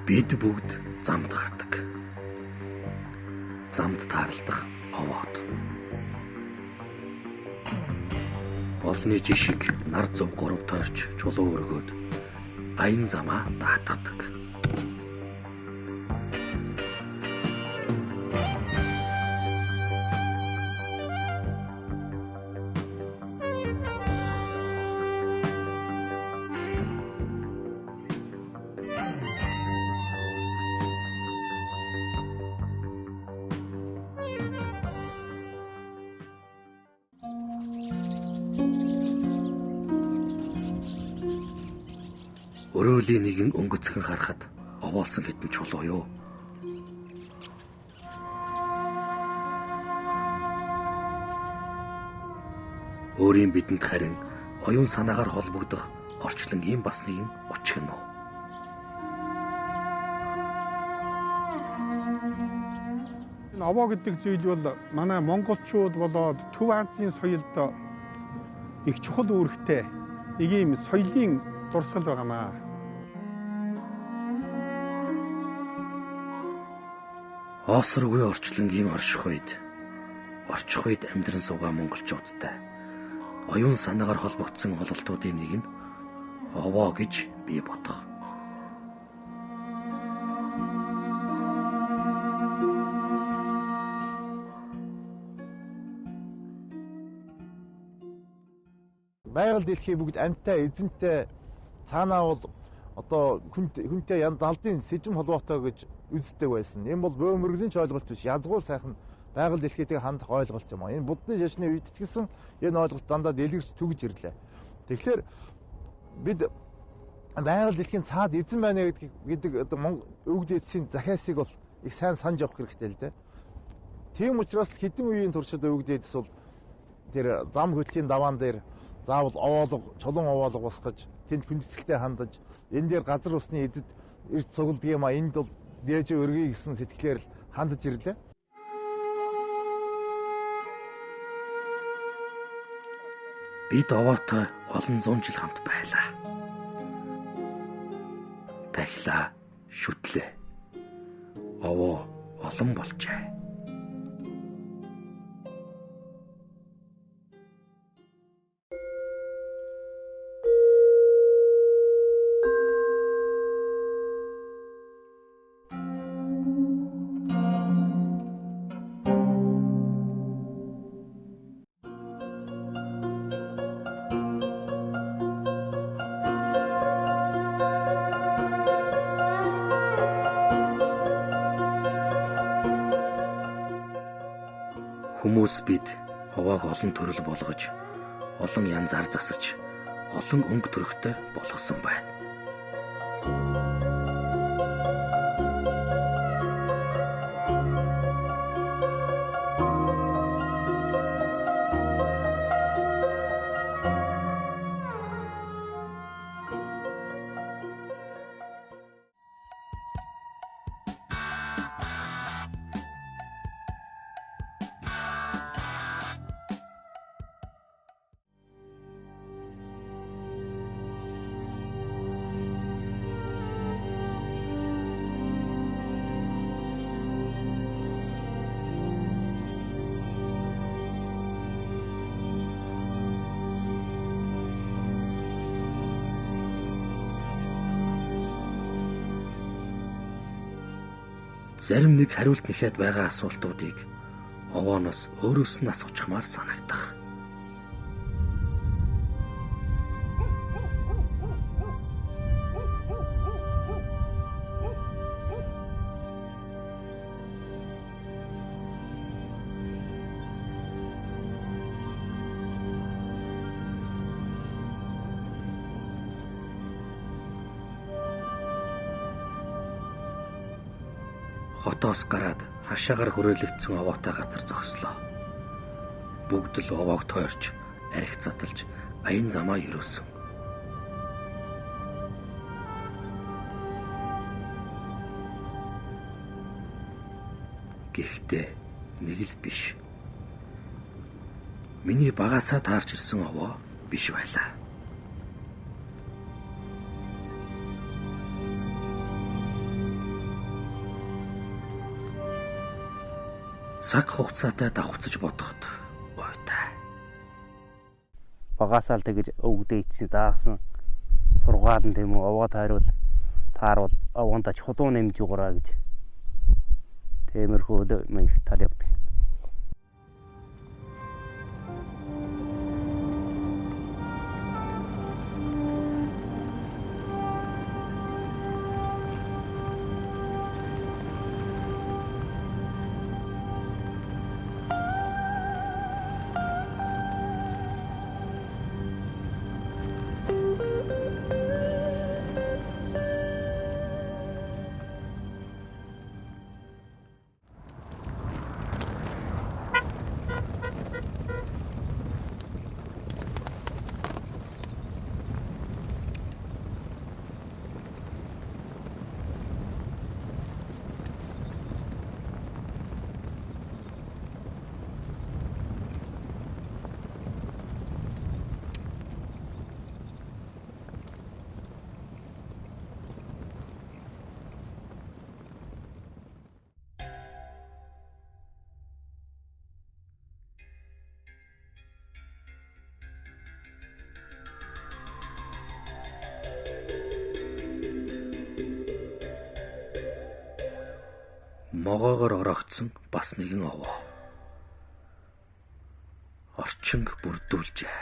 Бид бүгд замд гардаг. Замд таарлах овоод. Олны жишиг нар зов гурав тойрч чулуу өргөөд аян замаа даатгадаг. Өрөөлийн нэгэн өнгөцгөн харахад овоолсон хитэн чулуу юу. Өөрийн бидэнд харин оюун санаагаар холбогдох орчлонгийн бас нэгэн учгин уу. Энэ овоо гэдэг зүйл бол манай монголчууд болоод Төв Азийн соёлд их чухал үүрэгтэй нэг юм соёлын дурсгал байгаамаа. Оосроггүй орчлонгийн орших үед амьдран суугаа монголчуудтай оюун санаагаар холбогдсон ололтуудын нэг нь овоо гэж би бодох. Байгаль дэлхий бүгд амьтаа эзэнтэй цаанаа бол одоо хүнтэй далдын сэжим холбоотой гэж үздэг байсан. Энэ бол бөөмөргөлийн ч ойлголт биш. Язгуур сайхан байгаль дэлхийтэй хандах ойлголт юм аа. Энэ буддны шашны үед ч гэсэн энэ ойлголт дандаа дэлгэрч түгэж ирлээ. Тэгэхээр бид байгаль дэлхийн цаад эзэн байна гэдэг одоо өвөг дээдсийн захиасыг бол их сайн санаж явах хэрэгтэй л дээ. Тийм учраас хэдэн үеийн туршид өвөг дээдс бол тэр зам хөтлийн даваан дээр заавал овоолго, чулуун овоолго босгож, тэнд хүндэтгэлтэй хандаж, энэ дээр газар усны эдэд эрт цугладаг юм а, энд бол дээж өргөе гэсэн сэтгэлээр л хандаж ирлээ. Бид овоотой олон зуун жил хамт байлаа. Тахилаа, шүтлээ. Овоо олон болжээ. Хүмүүс бид овоог олон төрөл болгож, олон янзаар засаж, олон өнгө төрхтэй болгосон байна. Зарим нэг хариулт нэхэд байгаа асуултуудыг овооноос өөрөөс нь асуучмаар санагдах. Хотоос гараад хашаагаар хүрээлэгдсэн овоотой газар зогслоо. Бүгд л овоог тойрч, арх задалж, аян замаа ерөөсөн. Гэхдээ нэг л биш. Миний багасаа таарч ирсэн овоо биш байлаа. Цаг хугацаатай давхцаж бодоход ойтай. Багасаал тэгэж өвгдөө ичсэн заасан сургаал нь тийм үү овоо тааруул овоонд чулуу нэмж уграа гэж. Тиймэрхүү их тал явдаг. Могоогоор ороогдсон бас нэгэн овоо. Орчинг бүрдүүлжээ.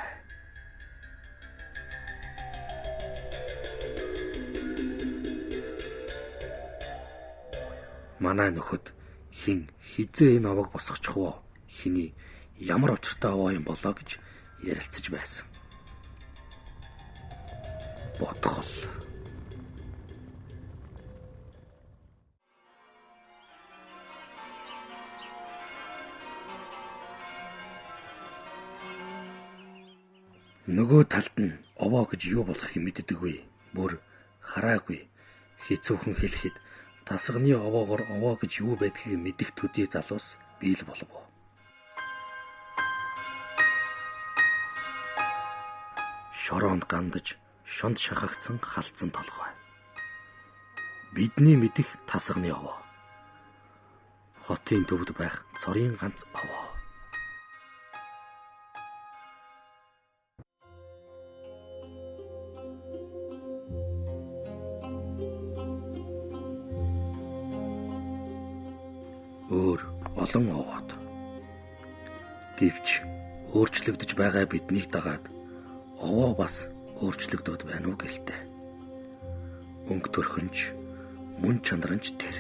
Манай нөхөд хизээ энэ овоог босгочих вэ? Хиний ямар учиртай овоо юм болоо гэж ярилцаж байсан. Бодгол. Нөгөө талд нь овоо гэж юу болох юм мэддэггүй. Бүр хараагүй. Хэцүүхэн хэлэхэд тасганы овоогоор овоо гэж юу байдгийг мэдэх төдий залуус бий л болов. Шороонд гандаж, шонд шахагдсан халдсан толгой. Бидний мэдих тасганы овоо. Хотын төвд байх цорын ганц овоо. Өөр олон овоод. Гэвч өөрчлөгдөж байгаа биднийг дагаад овоо бас өөрчлөгдөд байна уу гэлтэй. Өнгө төрхөнч мөн чанаранч тэр.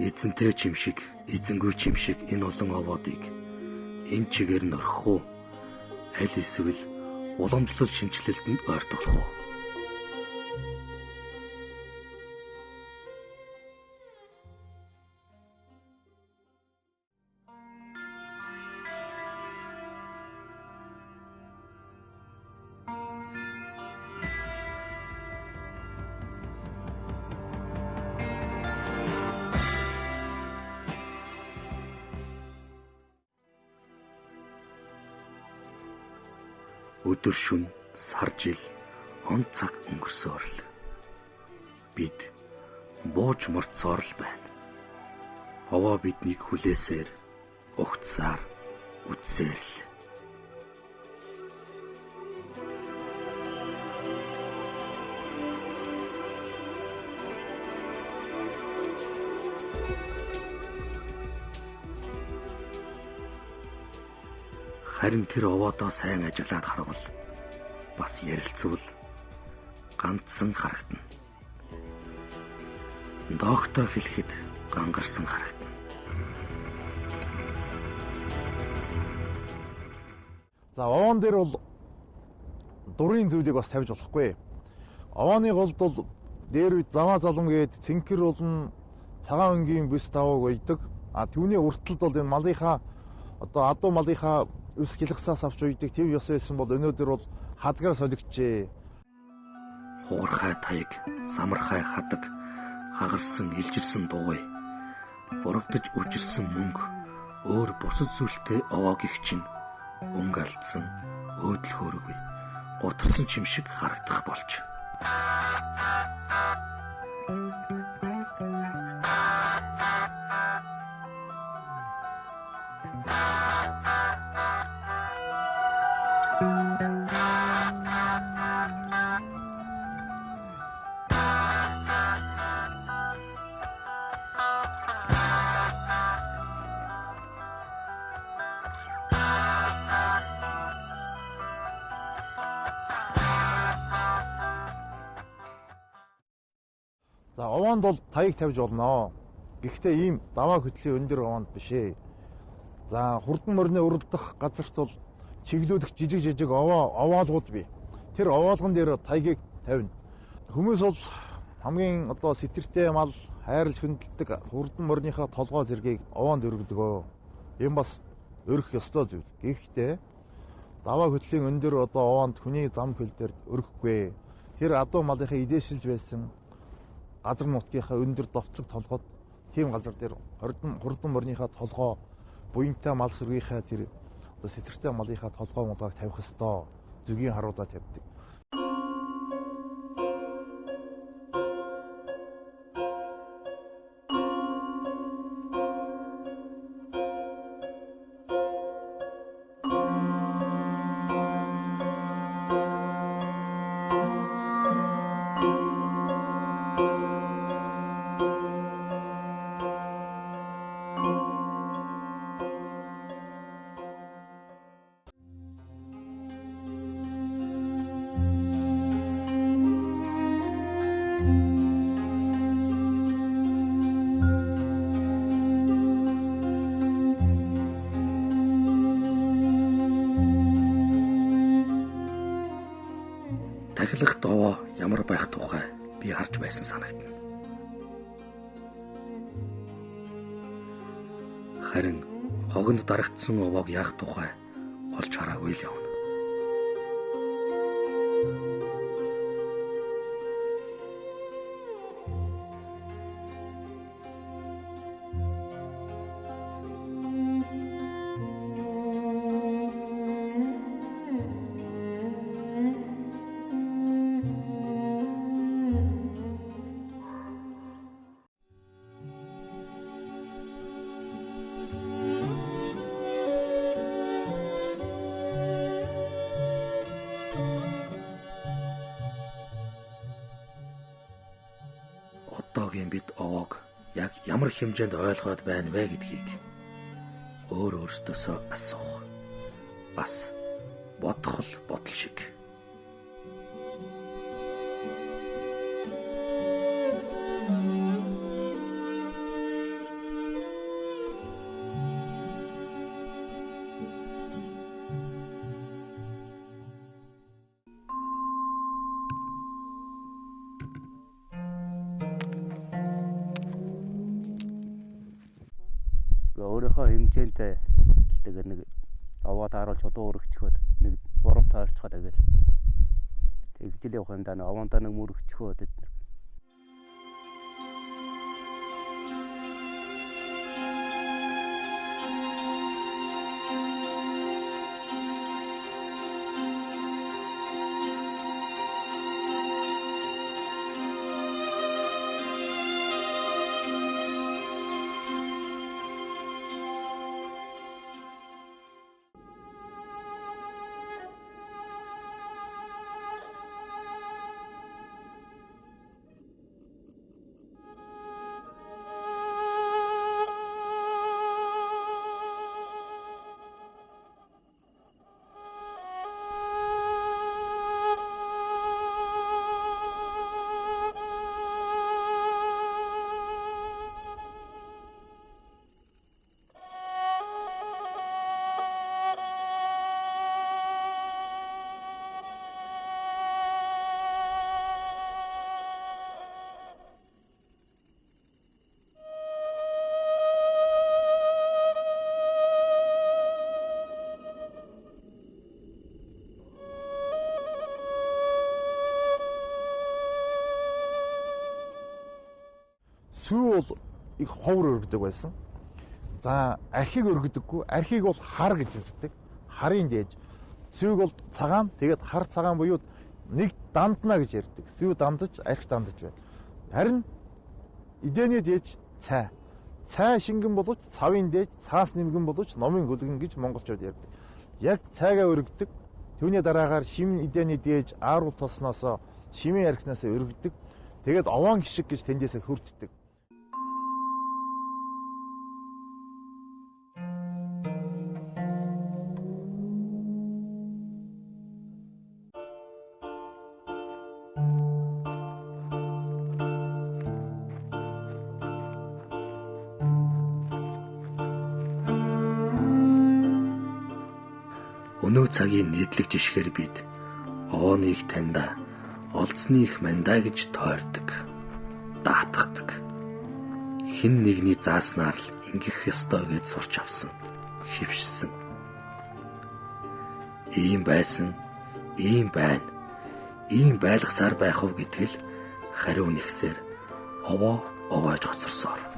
Эзэнтэй чимшиг, эзэнгүй чимшиг энэ олон овоодыг энэ чигээр нь орхих уу? Аль эсвэл уламжлал шинжилэлтэнд ойртуулах уу? Өдөр шөнө, сар жил, он цаг өнгөрсөөр л бид бууж морцоор л байна. Овоо биднийг хүлээсээр, угтсаар, үдсээр л. Харин тэр овоодоо сайн ажиллаад харвал бас ярилцвал ганцсан харагдана. Доогтой хэлэхэд гангарсан харагдана. За овоон дээр бол дурын зүйлийг бас тавьж болохгүй. Овооны голд бол дээр үед заваа залам гээд цэнхэр болон цагаан өнгийн бүс таваг уйдаг. А түүний уртталд бол энэ малынхаа одоо адуу малынхаа өс гэлгсаас авч уйдаг тэв ёс байсан бол өнөөдөр бол хадгаар солигчээ. Хугархай таяг, самархай хадаг, хагарсан илжирсэн дугуй, бурагдж үжирсэн мөнгө, өөр бусад зүйлтэй овоогийнх чинь өнгө алдсан, өөдөл хөөрөгүй, гутарсан чимшиг харагдах болж. За овоонд бол таяг тавьж болно. Гэхдээ ийм даваа хөтлийн өндөр овоонд биш ээ. За хурдан морины уралдах газарт бол чиглүүлэх жижиг овоолгууд бий. Тэр овоолгон дээр таягийг тавина. Хүмүүс бол хамгийн одоо сэтэртэй мал хайрлж хөндлөдөг хурдан морныхаа толгой зэргийг овоонд өргөдгөө. Энэ бас өргөх ёстой зүйл. Гэхдээ даваа хөтлийн өндөр одоо овоонд хүний зам хөл дээр өргөхгүй. Тэр адуу малынхаа идээшилж байсан газар нутгийнхаа өндөр довцог толгойд тийм газар дээр хурдан морныхаа толгой буянтай мал сүргийнхаа тэр одоо сэтэртэй малынхаа толгой мулааг тавих ёстой. Зүгийн харуулаад тавьдаг. Тахилах довоо ямар байх тухай би харж байсан санагдана. Харин хогонд дарагдсан овоог яах тухай олж хараагүй л явна. Одоогийн бид овоог яг ямар хэмжээнд ойлгоод байна вэ гэдгийг өөрөөсөө асуух. Бас бодох л бодол шиг. Өөрийнхөө хэмжээндээ тэгээд нэг овоо тааруулж чулуу өргөчхөөд нэг 3 таарчхаа тэгэл тэгжил явах юм даа овоонда нэг мөрөгчхөөд Сүү бол их ховор өргөдөг байсан. За архийг өргөдөггүй. Архийг бол хар гэж үздэг. Харын дээж. Сүүг бол цагаан, тэгээд хар цагаан буюу нэг дандна гэж ярьдаг. Сүү дандаж, арх дандаж байна. Харин эдэний дээж цай. Цай шингэн боловч цавын дээж, цаас нэмгэн боловч номын гүлгэн гэж монголчууд ярьдаг. Яг цайгаа өргөдөг. Түүний дараагаар шим эдэний дээж ааруул тосноосоо шимийн архинаас өргөдөг. Тэгээд овоон гişиг гэж тэндээсээ хүртдэг. Өнөө цагийн нийтлэг жишгээр бид овооны их таньда, олдсны их мандаа гэж тойрдог, даатгадаг. Хэн нэгний зааснаар л ингэх ёстой гэж сурч авсан, хөвшсөн. Ийм байсан, ийм байна, ийм байлгасаар байх уу гэдгэл хариу нэгсээр овоо овоож хоцорсоор.